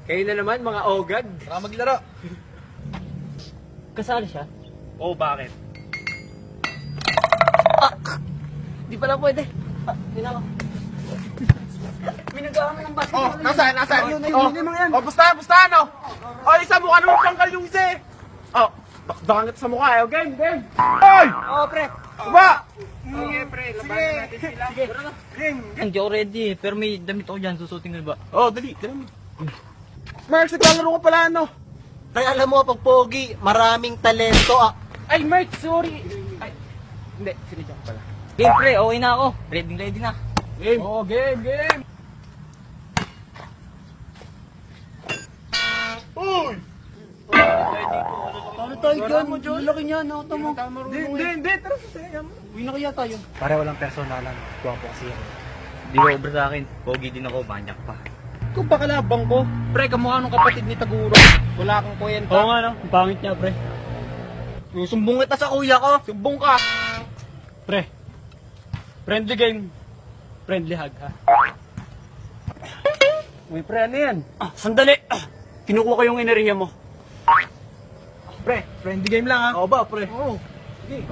Kayo na naman, mga ogad. Tara maglaro. Kasali siya? Oh, bakit? Di pala pwede. Hindi ako. Minagawa ng basketball. Nasaan? Oh, basta, ano? Oh, isa mukha naman pangkal yung isa eh. Oh, bakit sa mukha eh. Game. Hoy! Oo, pre. Ba! Sige, pre, labanan natin sila. Game. Hindi ako ready eh. Pero may damit ako dyan. Susuting ka ba? Oh, dali mo. Mark, naglalaro ka pala, ano? Kaya alam mo, pag pogi, maraming talento. Ay, Mark, sorry. Ay, hindi, sinidya ko pala. Game, pre. Okay na ako. Ready na. Game. Oh, game. Uy! Paano tayo dyan? Laki niya. Nakata mo. Hindi, tara, saya mo. Uwi na kaya tayo. Pare, walang personalan. Guwapo kasi yan. Di ba over sa akin? Pogi din ako. Banyak pa. Kung bakalabang ko, pre, kamukha nung kapatid ni Taguro. Wala kang kwenta. Oo nga no. Ang pangit niya, pre. Susumbong kita sa kuya ko. Sumbong ka. Pre. Friendly game. Friendly hug, ha? Uy, pre, ano yan? Sandali. Kinukuha ko yung enerhiya mo. Pre, friendly game lang ha. Oo ba, pre? Oo. Sige.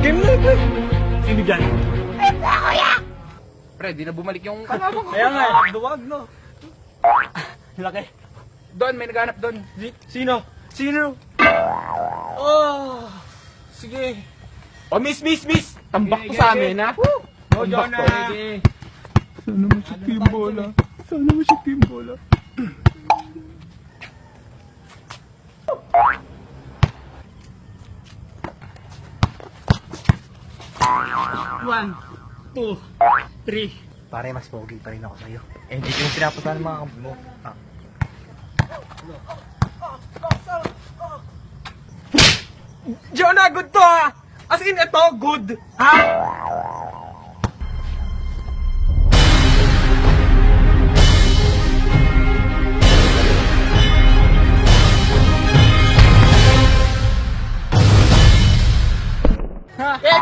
Game na, pre. Sino dyan? Pre, di na bumalik yung kalabang ko. Kaya nga. Duwag, no? Laki. Doon, may naghanap doon. Sino? Oh, sige. Oh, miss. Tambak to sa amin, ha? No, Jonah. Sana masik yung bola. One, two, three. Pare, mas pogi pa rin ako sa'yo. Eh, hindi ko yung pinapunta ng mga kampi mo. Jonah, good to, ha? As in, ito, good. Ha?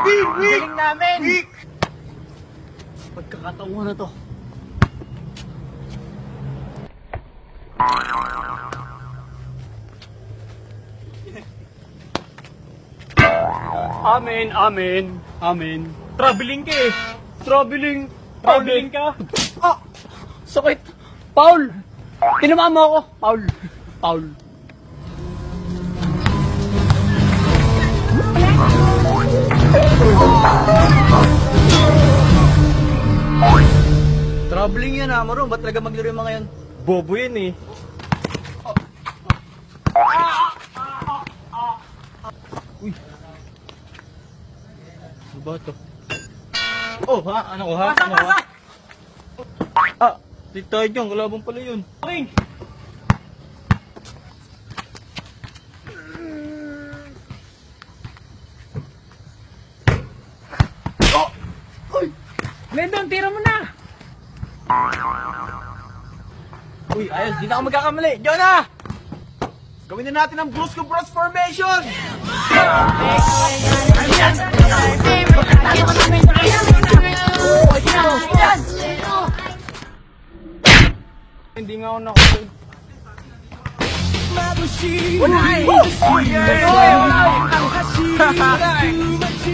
Weak! Galing namin! Pagkakataon mo na to. Amen. Traveling ka eh. Traveling ka. Sakit. Paul! Tinama mo ako. Paul. Troubling yan ha, Maro. Ba't talaga maglaro yung mga yan? Bobo yun eh. Uy. Ano ba ito? Oh, ha? Ano ko, ha? Di tayo dyan. Kalabang pala yun. Okay. Glendon, tira mo na! Uy, ayos. Di na ako magkakamali. Jonah! Gawin na natin ang Brusco Bros formation! Hindi nga ako nakapag...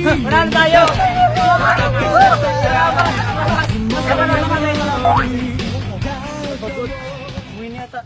Wala na tayo! Uwi na yata.